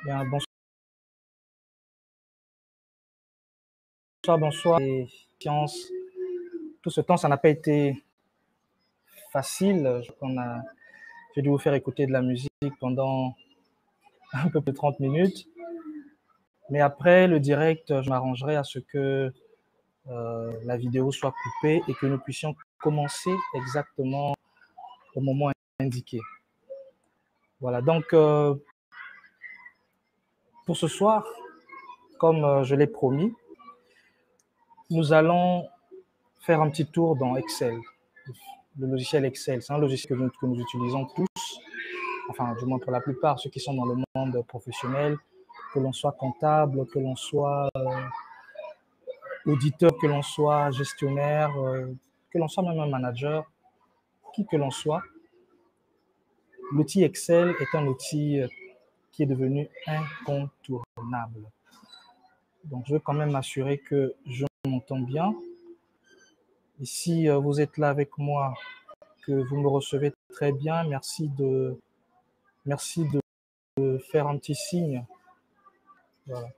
Bien, bonsoir. Et science, tout ce temps, ça n'a pas été facile. J'ai dû vous faire écouter de la musique pendant un peu plus de 30 minutes. Mais après le direct, je m'arrangerai à ce que la vidéo soit coupée et que nous puissions commencer exactement au moment indiqué. Voilà, donc pour ce soir, comme je l'ai promis, nous allons faire un petit tour dans Excel. Le logiciel Excel, c'est un logiciel que nous utilisons tous, enfin du moins pour la plupart, ceux qui sont dans le monde professionnel, que l'on soit comptable, que l'on soit auditeur, que l'on soit gestionnaire, que l'on soit même un manager, qui que l'on soit. L'outil Excel est un outil qui est devenu incontournable. Donc je veux quand même m'assurer que je m'entends bien. Et si vous êtes là avec moi, que vous me recevez très bien, merci de faire un petit signe. Voilà.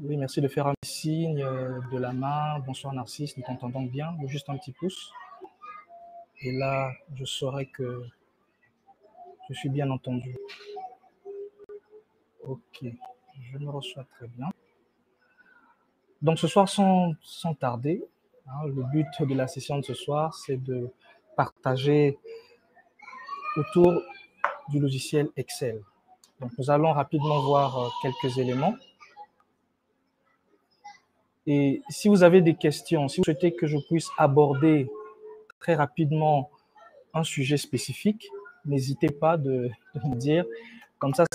Oui, merci de faire un petit signe de la main. Bonsoir Narcisse, nous t'entendons bien. Juste un petit pouce. Et là, je saurai que je suis bien entendu. Ok, je me reçois très bien. Donc ce soir, sans tarder, le but de la session de ce soir, c'est de partager autour du logiciel Excel. Donc nous allons rapidement voir quelques éléments. Et si vous avez des questions, si vous souhaitez que je puisse aborder très rapidement un sujet spécifique, n'hésitez pas de me dire. Comme ça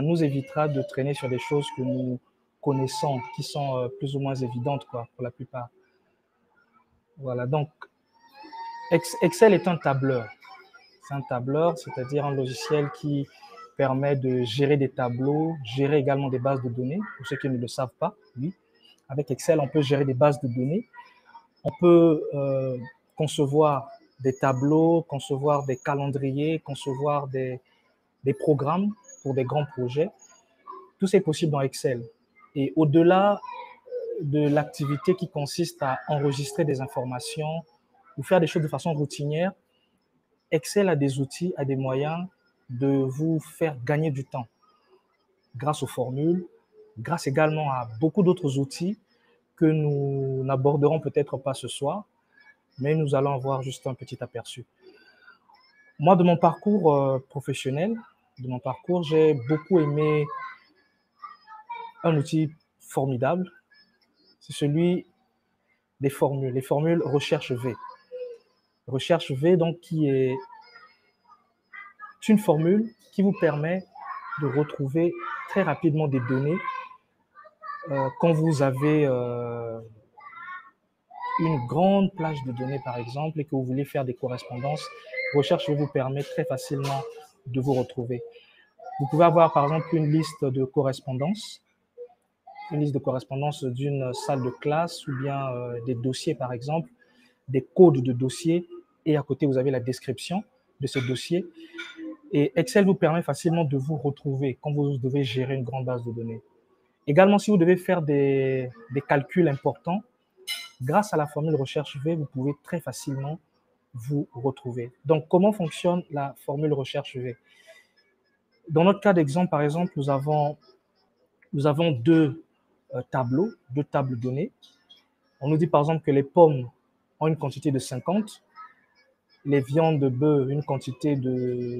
nous évitera de traîner sur des choses que nous connaissons, qui sont plus ou moins évidentes quoi, pour la plupart. Voilà, donc Excel est un tableur. C'est un tableur, c'est-à-dire un logiciel qui permet de gérer des tableaux, gérer également des bases de données. Pour ceux qui ne le savent pas, oui. Avec Excel, on peut gérer des bases de données. On peut concevoir des tableaux, concevoir des calendriers, concevoir des programmes pour des grands projets. Tout c'est possible dans Excel. Et au-delà de l'activité qui consiste à enregistrer des informations ou faire des choses de façon routinière, Excel a des outils, a des moyens de vous faire gagner du temps grâce aux formules, grâce également à beaucoup d'autres outils que nous n'aborderons peut-être pas ce soir, mais nous allons avoir juste un petit aperçu. Moi, de mon parcours professionnel, j'ai beaucoup aimé un outil formidable, c'est celui des formules, les formules recherche V. Recherche V, donc, qui est une formule qui vous permet de retrouver très rapidement des données quand vous avez une grande plage de données, par exemple, et que vous voulez faire des correspondances. Recherche V vous permet très facilement de vous retrouver. Vous pouvez avoir, par exemple, une liste de correspondances d'une salle de classe ou bien des dossiers, par exemple, des codes de dossiers, et à côté, vous avez la description de ce dossier. Et Excel vous permet facilement de vous retrouver quand vous devez gérer une grande base de données. Également, si vous devez faire des calculs importants, grâce à la formule recherche V, vous pouvez très facilement vous retrouver. Donc, comment fonctionne la formule recherche V? Dans notre cas d'exemple, par exemple, nous avons deux tableaux, deux tables données. On nous dit par exemple que les pommes ont une quantité de 50, les viandes de bœuf une quantité de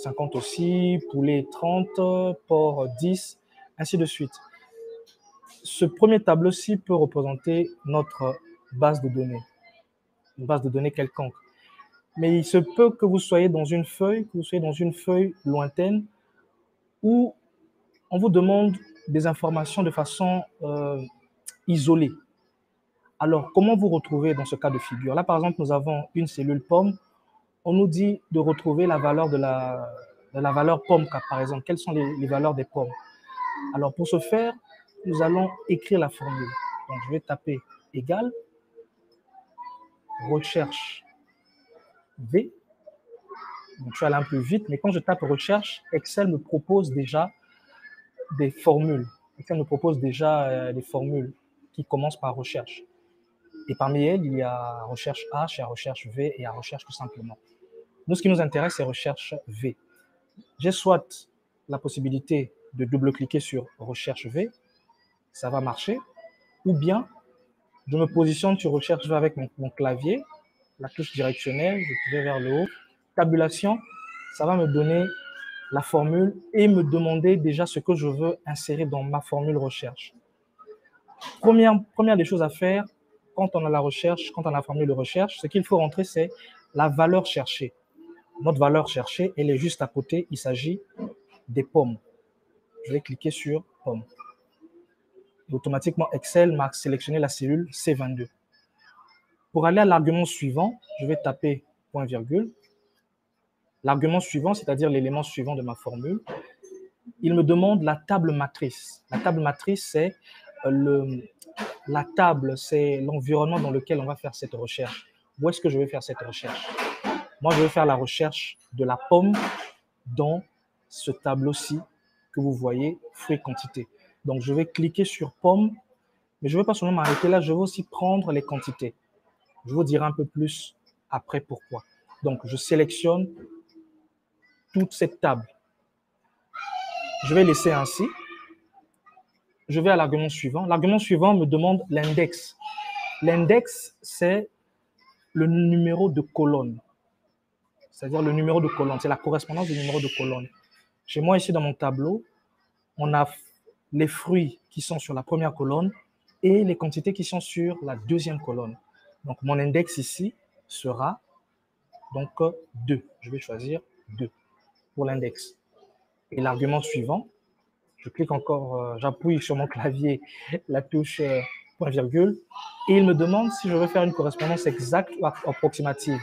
50 aussi, poulet 30, porc 10, ainsi de suite. Ce premier tableau-ci peut représenter notre base de données, une base de données quelconque. Mais il se peut que vous soyez dans une feuille, lointaine, où on vous demande des informations de façon isolée. Alors, comment vous retrouvez dans ce cas de figure? Là, par exemple, nous avons une cellule pomme. On nous dit de retrouver la valeur de la valeur pomme, par exemple. Quelles sont les valeurs des pommes? Alors, pour ce faire, nous allons écrire la formule. Donc, je vais taper égal, recherche V. Donc, je suis allé un peu vite, mais quand je tape recherche, Excel me propose déjà des formules. Excel me propose déjà des formules qui commencent par recherche. Et parmi elles, il y a recherche H, il y a recherche V et il y a recherche tout simplement. Nous, ce qui nous intéresse, c'est recherche V. J'ai soit la possibilité de double-cliquer sur recherche V, ça va marcher, ou bien je me positionne sur recherche V avec mon clavier, la touche directionnelle, je vais vers le haut, tabulation, ça va me donner la formule et me demander déjà ce que je veux insérer dans ma formule recherche. Première des choses à faire, quand on a la recherche, quand on a la formule de recherche, ce qu'il faut rentrer, c'est la valeur cherchée. Notre valeur cherchée, elle est juste à côté, il s'agit des pommes. Je vais cliquer sur pommes. Et automatiquement, Excel m'a sélectionné la cellule C22. Pour aller à l'argument suivant, je vais taper point virgule. L'argument suivant, c'est-à-dire l'élément suivant de ma formule, il me demande la table matrice. La table matrice, c'est la table, c'est l'environnement dans lequel on va faire cette recherche. Où est-ce que je vais faire cette recherche? Moi, je vais faire la recherche de la pomme dans ce tableau-ci que vous voyez, fruits quantité. Donc, je vais cliquer sur pomme, mais je ne vais pas seulement m'arrêter là, je vais aussi prendre les quantités. Je vous dirai un peu plus après pourquoi. Donc, je sélectionne toute cette table. Je vais laisser ainsi. Je vais à l'argument suivant. L'argument suivant me demande l'index. L'index, c'est le numéro de colonne. C'est-à-dire le numéro de colonne. C'est la correspondance du numéro de colonne. Chez moi, ici, dans mon tableau, on a les fruits qui sont sur la première colonne et les quantités qui sont sur la deuxième colonne. Donc, mon index ici sera donc 2. Je vais choisir 2 pour l'index. Et l'argument suivant, je clique encore, j'appuie sur mon clavier la touche point virgule et il me demande si je veux faire une correspondance exacte ou approximative.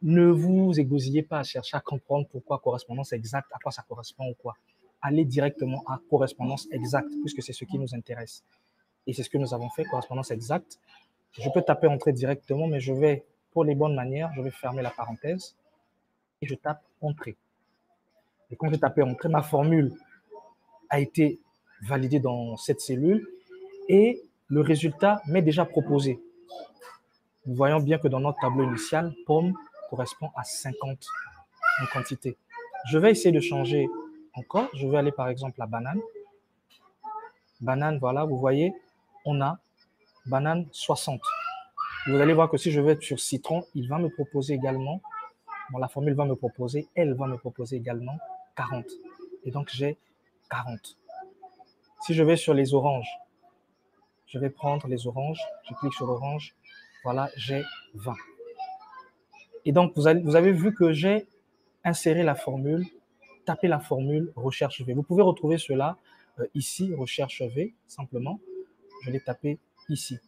Ne vous égosillez pas à chercher à comprendre pourquoi correspondance exacte, à quoi ça correspond ou quoi. Allez directement à correspondance exacte, puisque c'est ce qui nous intéresse. Et c'est ce que nous avons fait, correspondance exacte. Je peux taper entrée directement, mais je vais, pour les bonnes manières, je vais fermer la parenthèse et je tape entrée. Et quand j'ai tapé entrée, ma formule a été validée dans cette cellule et le résultat m'est déjà proposé. Nous voyons bien que dans notre tableau initial, pomme correspond à 50 en quantité. Je vais essayer de changer encore. Je vais aller par exemple à banane. Banane, voilà, vous voyez, on a banane 60. Vous allez voir que si je vais sur citron, il va me proposer également, bon, la formule va me proposer, elle va me proposer également 40. Et donc j'ai 40. Si je vais sur les oranges, je vais prendre les oranges, je clique sur orange, voilà, j'ai 20. Et donc vous avez vu que j'ai inséré la formule, tapé la formule recherche V. Vous pouvez retrouver cela ici, recherche V, simplement. Je l'ai tapé ici.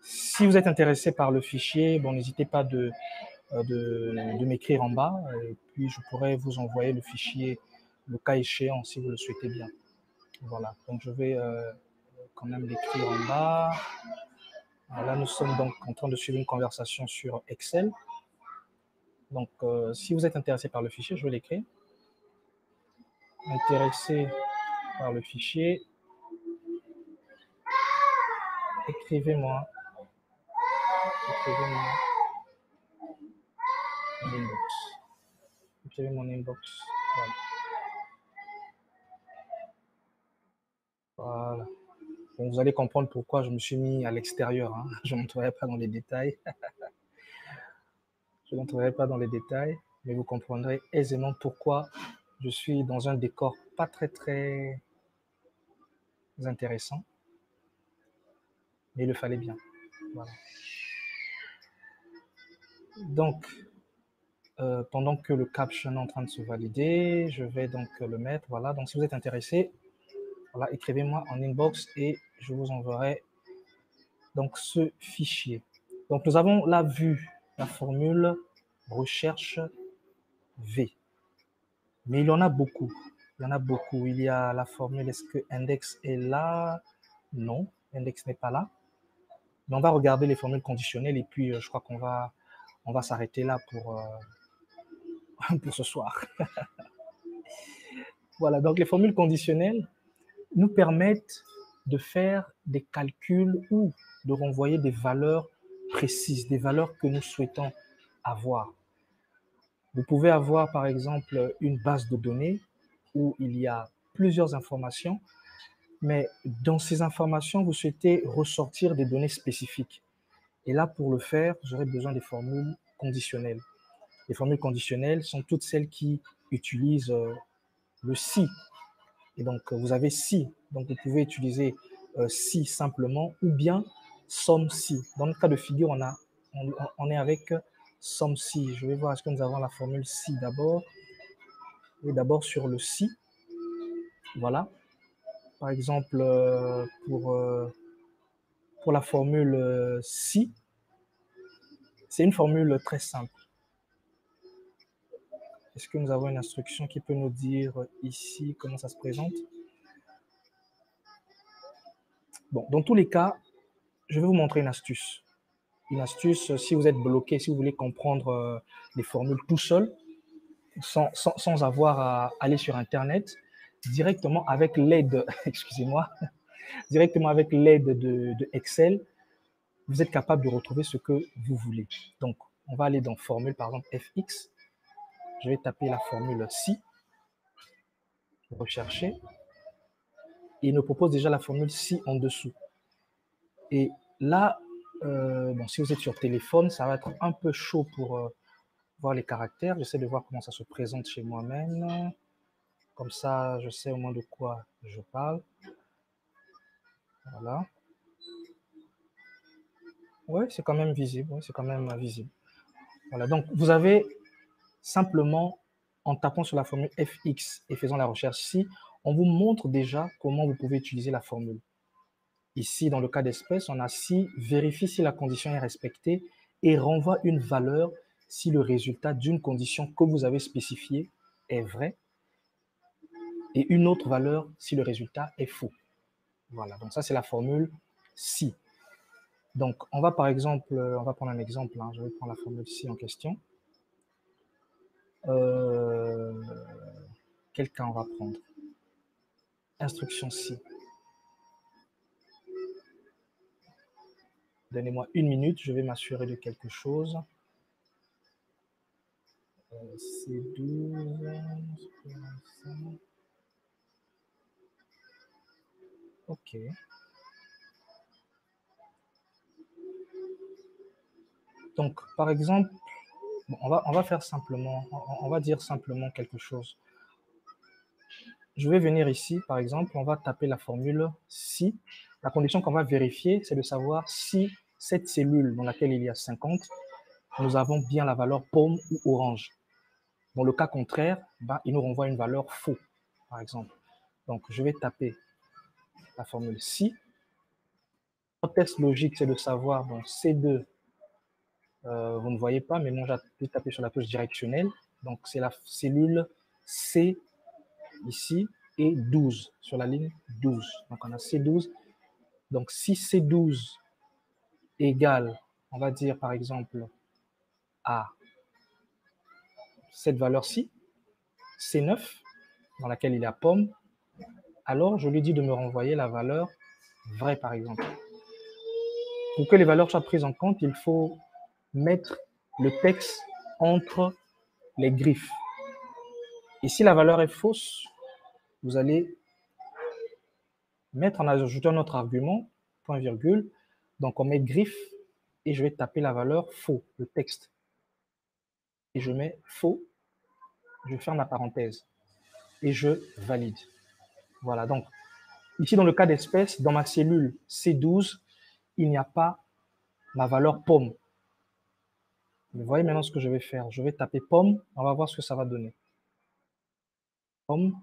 Si vous êtes intéressé par le fichier, bon, n'hésitez pas de m'écrire en bas, et puis je pourrais vous envoyer le fichier, le cas échéant, si vous le souhaitez bien. Voilà, donc je vais quand même l'écrire en bas. Là, nous sommes donc en train de suivre une conversation sur Excel. Donc, si vous êtes intéressé par le fichier, je vais l'écrire. Intéressé par le fichier, écrivez-moi mon inbox. Écrivez mon inbox. Voilà. Voilà. Bon, vous allez comprendre pourquoi je me suis mis à l'extérieur. Hein. Je n'entrerai pas dans les détails. Je n'entrerai pas dans les détails, mais vous comprendrez aisément pourquoi je suis dans un décor pas très intéressant. Mais il le fallait bien. Voilà. Donc, pendant que le caption est en train de se valider, je vais donc le mettre. Voilà. Donc, si vous êtes intéressé, voilà, écrivez-moi en inbox et je vous enverrai donc ce fichier. Donc, nous avons là vu la formule recherche V. Mais il y en a beaucoup. Il y en a beaucoup. Il y a la formule, est-ce que index est là? Non, index n'est pas là. Mais on va regarder les formules conditionnelles et puis je crois qu'on va s'arrêter là pour ce soir. Voilà, donc les formules conditionnelles nous permettent de faire des calculs ou de renvoyer des valeurs précises, des valeurs que nous souhaitons avoir. Vous pouvez avoir, par exemple, une base de données où il y a plusieurs informations, mais dans ces informations, vous souhaitez ressortir des données spécifiques. Et là, pour le faire, vous aurez besoin des formules conditionnelles. Les formules conditionnelles sont toutes celles qui utilisent le si. Et donc, vous avez si. Donc, vous pouvez utiliser si simplement ou bien somme si. Dans le cas de figure, on est avec somme si. Je vais voir, est-ce que nous avons la formule si d'abord. Et d'abord sur le si. Voilà. Par exemple, pour la formule si, c'est une formule très simple. Est-ce que nous avons une instruction qui peut nous dire ici comment ça se présente? Bon, dans tous les cas, je vais vous montrer une astuce. Une astuce, si vous êtes bloqué, si vous voulez comprendre les formules tout seul, sans avoir à aller sur Internet, directement avec l'aide, excusez-moi, directement avec l'aide de Excel, vous êtes capable de retrouver ce que vous voulez. Donc, on va aller dans formule, par exemple, fx. Je vais taper la formule si, rechercher, et il nous propose déjà la formule si en dessous. Et là, bon, si vous êtes sur téléphone, ça va être un peu chaud pour voir les caractères. J'essaie de voir comment ça se présente chez moi-même. Comme ça, je sais au moins de quoi je parle. Voilà. Oui, c'est quand même visible. Oui, c'est quand même visible. Voilà. Donc, vous avez simplement, en tapant sur la formule fx et faisant la recherche si, on vous montre déjà comment vous pouvez utiliser la formule. Ici, dans le cas d'espèce, on a si, vérifie si la condition est respectée et renvoie une valeur si le résultat d'une condition que vous avez spécifiée est vrai et une autre valeur si le résultat est faux. Voilà, donc ça c'est la formule si. Donc on va par exemple, on va prendre un exemple, hein. Je vais prendre la formule si en question. Quel cas on va prendre? Instruction si. Donnez-moi une minute, je vais m'assurer de quelque chose. C12. Ok. Donc, par exemple, bon, on va faire simplement, on va dire simplement quelque chose. Je vais venir ici, par exemple, on va taper la formule si. La condition qu'on va vérifier, c'est de savoir si cette cellule dans laquelle il y a 50, nous avons bien la valeur pomme ou orange. Dans le cas contraire, bah, il nous renvoie une valeur faux, par exemple. Donc, je vais taper la formule si. Notre test logique, c'est de savoir, bon, C2, vous ne voyez pas, mais moi, j'ai tapé sur la touche directionnelle. Donc, c'est la cellule C ici et 12 sur la ligne 12. Donc, on a C12. Donc, si C12 égale, on va dire par exemple, à cette valeur-ci, C9, dans laquelle il y a pomme, alors je lui dis de me renvoyer la valeur vraie, par exemple. Pour que les valeurs soient prises en compte, il faut mettre le texte entre les griffes. Et si la valeur est fausse, vous allez mettre en ajoutant notre argument, point virgule, donc on met griffe et je vais taper la valeur faux, le texte. Et je mets faux, je ferme la parenthèse et je valide. Voilà, donc ici dans le cas d'espèce, dans ma cellule C12, il n'y a pas ma valeur pomme. Vous voyez maintenant ce que je vais faire. Je vais taper pomme, on va voir ce que ça va donner. Pomme.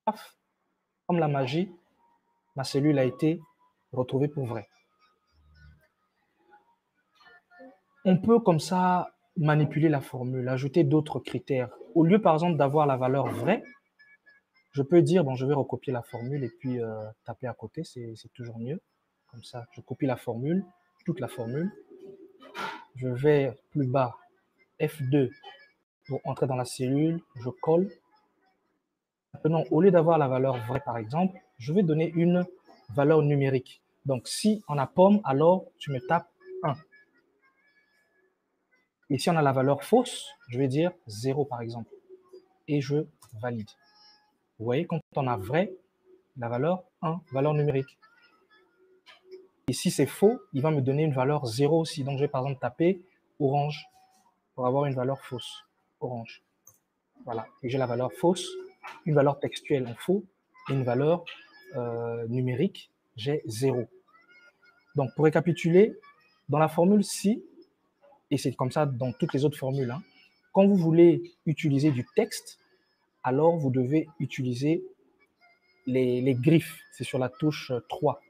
Paf. Comme la magie, ma cellule a été retrouvée pour vrai. On peut comme ça manipuler la formule, ajouter d'autres critères. Au lieu par exemple d'avoir la valeur vraie, je peux dire, bon, je vais recopier la formule et puis taper à côté, c'est toujours mieux. Comme ça, je copie la formule, toute la formule. Je vais plus bas, F2, Pour entrer dans la cellule, je colle. Maintenant, au lieu d'avoir la valeur vraie, par exemple, je vais donner une valeur numérique. Donc, si on a pomme, alors tu me tapes 1. Et si on a la valeur fausse, je vais dire 0, par exemple. Et je valide. Vous voyez, quand on a vrai, la valeur 1, valeur numérique. Et si c'est faux, il va me donner une valeur 0 aussi. Donc, je vais par exemple taper orange pour avoir une valeur fausse. Orange. Voilà. Et j'ai la valeur fausse, une valeur textuelle en faux et une valeur numérique, j'ai 0. Donc, pour récapituler, dans la formule si, et c'est comme ça dans toutes les autres formules, hein, quand vous voulez utiliser du texte, alors vous devez utiliser les griffes. C'est sur la touche 3.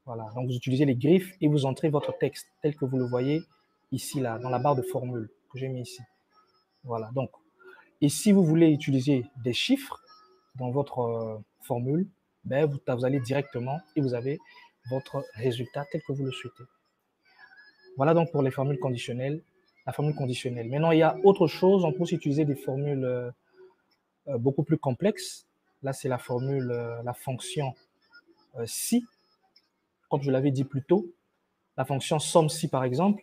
Voilà. Donc, vous utilisez les griffes et vous entrez votre texte tel que vous le voyez ici, là, dans la barre de formule que j'ai mis ici. Voilà. Donc, et si vous voulez utiliser des chiffres dans votre formule, ben vous allez directement et vous avez votre résultat tel que vous le souhaitez. Voilà donc pour les formules conditionnelles, la formule conditionnelle. Maintenant, il y a autre chose, on peut aussi utiliser des formules beaucoup plus complexes. Là, c'est la formule, la fonction si, comme je l'avais dit plus tôt, la fonction somme si par exemple,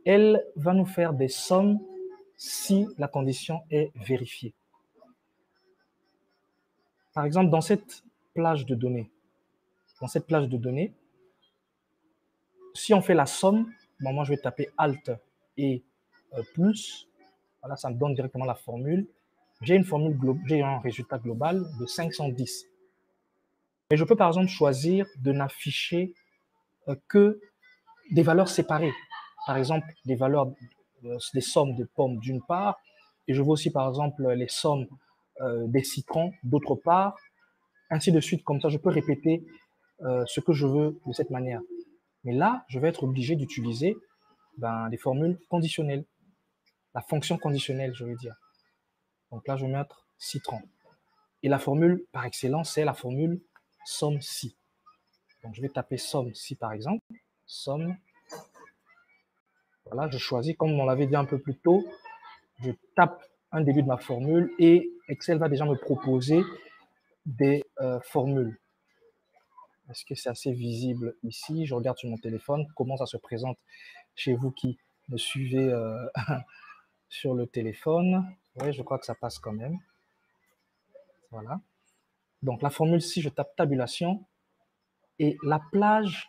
elle va nous faire des sommes si la condition est vérifiée. Par exemple, dans cette plage de données, si on fait la somme, bon, moi je vais taper Alt et plus, voilà, ça me donne directement la formule. J'ai un résultat global de 510. Mais je peux par exemple choisir de n'afficher que des valeurs séparées. Par exemple, des valeurs, des sommes de pommes d'une part, et je veux aussi par exemple les sommes des citrons d'autre part, ainsi de suite. Comme ça, je peux répéter ce que je veux de cette manière. Mais là, je vais être obligé d'utiliser des formules conditionnelles. La fonction conditionnelle, je veux dire. Donc là, je vais mettre citron. Et la formule par excellence, c'est la formule somme si. Donc je vais taper somme si par exemple. Somme. Voilà, je choisis, comme on l'avait dit un peu plus tôt, je tape un début de ma formule et Excel va déjà me proposer des formules. Est-ce que c'est assez visible ici? Je regarde sur mon téléphone comment ça se présente chez vous qui me suivez sur le téléphone. Oui, je crois que ça passe quand même. Voilà. Donc la formule si, je tape tabulation et ma plage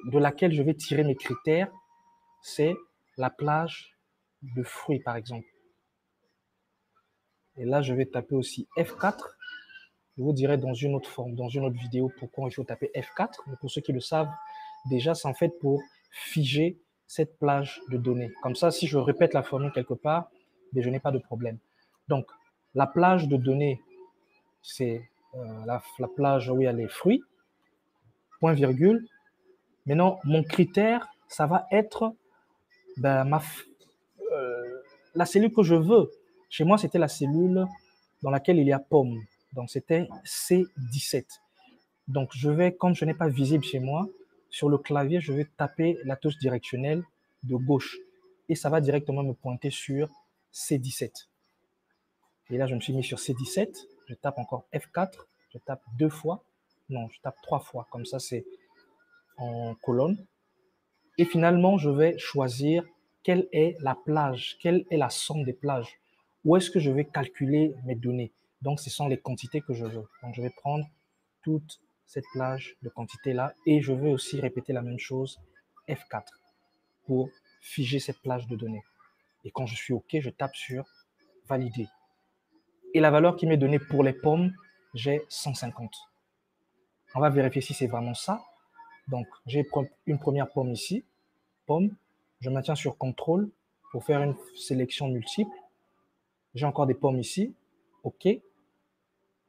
de laquelle je vais tirer mes critères, c'est la plage de fruits par exemple. Et là, je vais taper aussi F4. Je vous dirai dans une autre forme, dans une autre vidéo, pourquoi il faut taper F4. Mais pour ceux qui le savent, déjà, c'est en fait pour figer cette plage de données. Comme ça, si je répète la formule quelque part, je n'ai pas de problème. Donc, la plage de données, c'est la plage où il y a les fruits, point virgule. Maintenant, mon critère, ça va être la cellule que je veux. Chez moi, c'était la cellule dans laquelle il y a pomme. Donc, c'était C17. Donc, je vais, comme je n'ai pas visible chez moi, sur le clavier, je vais taper la touche directionnelle de gauche. Et ça va directement me pointer sur C17. Et là, je me suis mis sur C17. Je tape encore F4. Je tape 2 fois. Non, je tape 3 fois. Comme ça, c'est en colonne. Et finalement, je vais choisir quelle est la plage, quelle est la somme des plages. Où est-ce que je vais calculer mes données? Donc, ce sont les quantités que je veux. Donc, je vais prendre toute cette plage de quantité-là et je vais aussi répéter la même chose, F4, pour figer cette plage de données. Et quand je suis OK, je tape sur Valider. Et la valeur qui m'est donnée pour les pommes, j'ai 150. On va vérifier si c'est vraiment ça. Donc, j'ai une première pomme ici, pomme. Je maintiens sur CTRL pour faire une sélection multiple. J'ai encore des pommes ici. OK.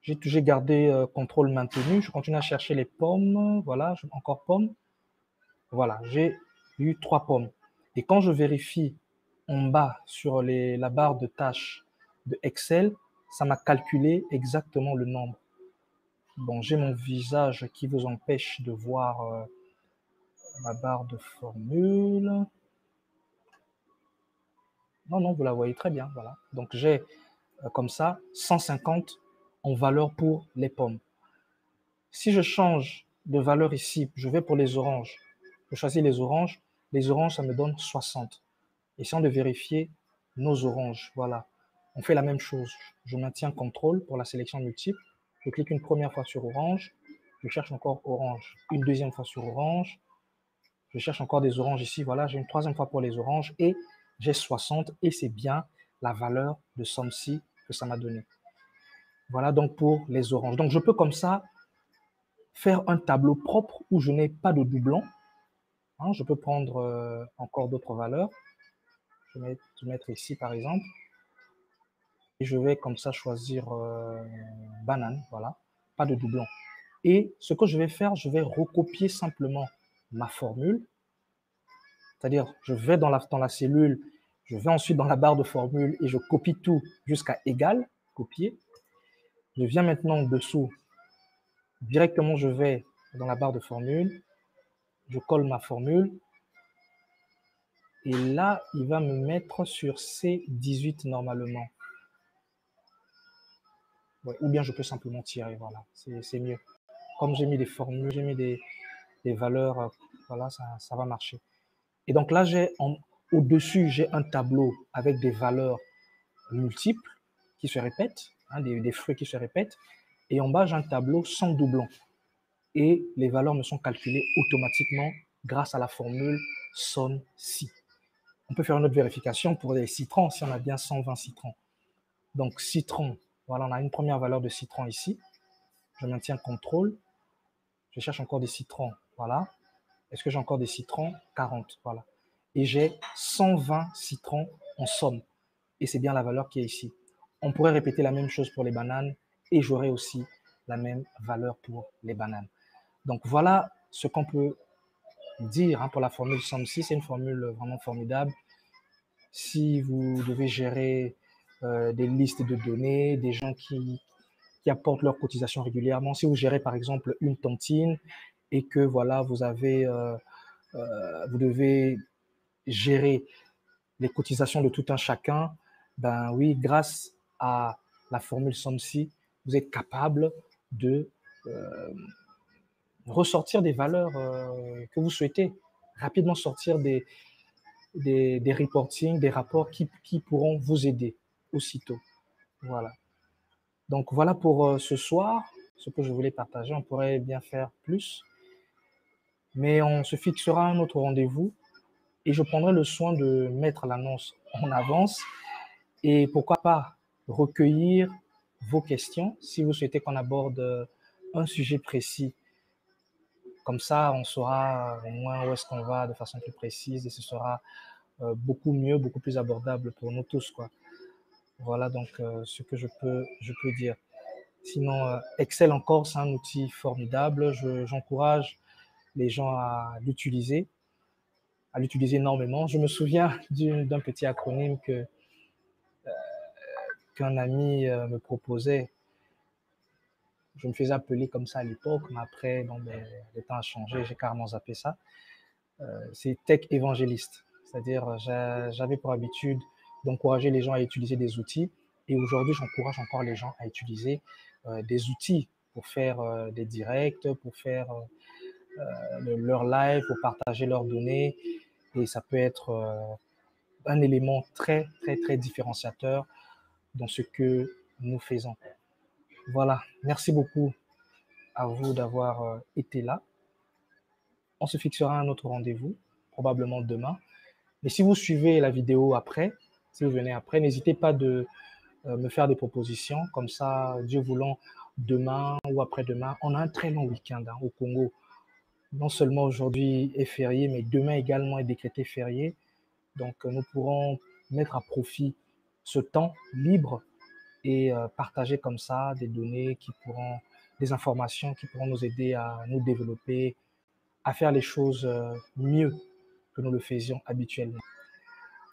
J'ai gardé CTRL maintenu. Je continue à chercher les pommes. Voilà, encore pommes. Voilà, j'ai eu 3 pommes. Et quand je vérifie en bas sur la barre de tâches de Excel, ça m'a calculé exactement le nombre. Bon, j'ai mon visage qui vous empêche de voir ma barre de formule. Non, non, vous la voyez très bien, voilà. Donc j'ai comme ça 150 en valeur pour les pommes. Si je change de valeur ici, je vais pour les oranges. Je choisis les oranges, ça me donne 60. Essayons de vérifier nos oranges, voilà. On fait la même chose. Je maintiens contrôle pour la sélection multiple. Je clique une première fois sur orange. Je cherche encore orange. Une deuxième fois sur orange. Je cherche encore des oranges ici. Voilà, j'ai une troisième fois pour les oranges et j'ai 60 et c'est bien la valeur de somme-ci que ça m'a donné. Voilà donc pour les oranges. Donc je peux comme ça faire un tableau propre où je n'ai pas de doublons. Hein, je peux prendre encore d'autres valeurs. Je vais mettre ici par exemple. Et je vais comme ça choisir banane. Voilà, pas de doublons. Et ce que je vais faire, je vais recopier simplement ma formule. C'est-à-dire, je vais dans la cellule, je vais ensuite dans la barre de formule et je copie tout jusqu'à égal, copier. Je viens maintenant en dessous, directement je vais dans la barre de formule, je colle ma formule et là, il va me mettre sur C18 normalement. Ouais, ou bien je peux simplement tirer, voilà, c'est mieux. Comme j'ai mis des formules, j'ai mis des valeurs, voilà, ça va marcher. Et donc là, au-dessus, j'ai un tableau avec des valeurs multiples qui se répètent, hein, des fruits qui se répètent. Et en bas, j'ai un tableau sans doublons. Et les valeurs me sont calculées automatiquement grâce à la formule SOM-SI. On peut faire une autre vérification pour les citrons, si on a bien 120 citrons. Donc, citron, voilà, on a une première valeur de citron ici. Je maintiens contrôle. Je cherche encore des citrons, voilà. Est-ce que j'ai encore des citrons? 40, voilà. Et j'ai 120 citrons en somme. Et c'est bien la valeur qui est ici. On pourrait répéter la même chose pour les bananes et j'aurai aussi la même valeur pour les bananes. Donc voilà ce qu'on peut dire pour la formule SOM-SI. C'est une formule vraiment formidable. Si vous devez gérer des listes de données, des gens qui apportent leurs cotisations régulièrement, si vous gérez par exemple une tontine et que voilà, vous devez gérer les cotisations de tout un chacun, ben oui, grâce à la formule SOM-SI, vous êtes capable de ressortir des valeurs que vous souhaitez, rapidement sortir des reportings, des rapports qui pourront vous aider aussitôt. Voilà. Donc voilà pour ce soir, ce que je voulais partager. On pourrait bien faire plus, mais on se fixera un autre rendez-vous et je prendrai le soin de mettre l'annonce en avance et pourquoi pas recueillir vos questions si vous souhaitez qu'on aborde un sujet précis. Comme ça, on saura au moins où est-ce qu'on va de façon plus précise et ce sera beaucoup mieux, beaucoup plus abordable pour nous tous, quoi. Voilà donc ce que je peux dire. Sinon, Excel encore, c'est un outil formidable. J'encourage les gens à l'utiliser énormément. Je me souviens d'un petit acronyme qu'un ami me proposait. Je me faisais appeler comme ça à l'époque, mais après, bon, ben, le temps a changé, j'ai carrément zappé ça. C'est tech évangéliste. C'est-à-dire, j'avais pour habitude d'encourager les gens à utiliser des outils. Et aujourd'hui, j'encourage encore les gens à utiliser des outils pour faire des directs, pour faire leur live, pour partager leurs données. Et ça peut être un élément très, très, très différenciateur dans ce que nous faisons. Voilà. Merci beaucoup à vous d'avoir été là. On se fixera un autre rendez-vous, probablement demain. Mais si vous suivez la vidéo après, si vous venez après, n'hésitez pas de me faire des propositions. Comme ça, Dieu voulant, demain ou après-demain, on a un très long week-end au Congo. Non seulement aujourd'hui est férié, mais demain également est décrété férié. Donc, nous pourrons mettre à profit ce temps libre et partager comme ça des données des informations qui pourront nous aider à nous développer, à faire les choses mieux que nous le faisions habituellement.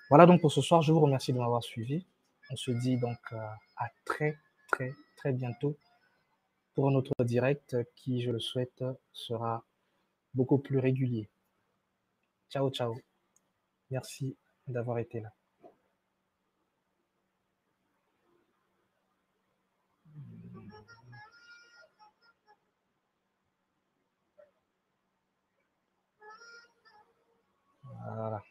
Voilà donc pour ce soir, je vous remercie de m'avoir suivi. On se dit donc à très, très, très bientôt pour un autre direct qui, je le souhaite, sera beaucoup plus régulier. Ciao, ciao. Merci d'avoir été là. Voilà.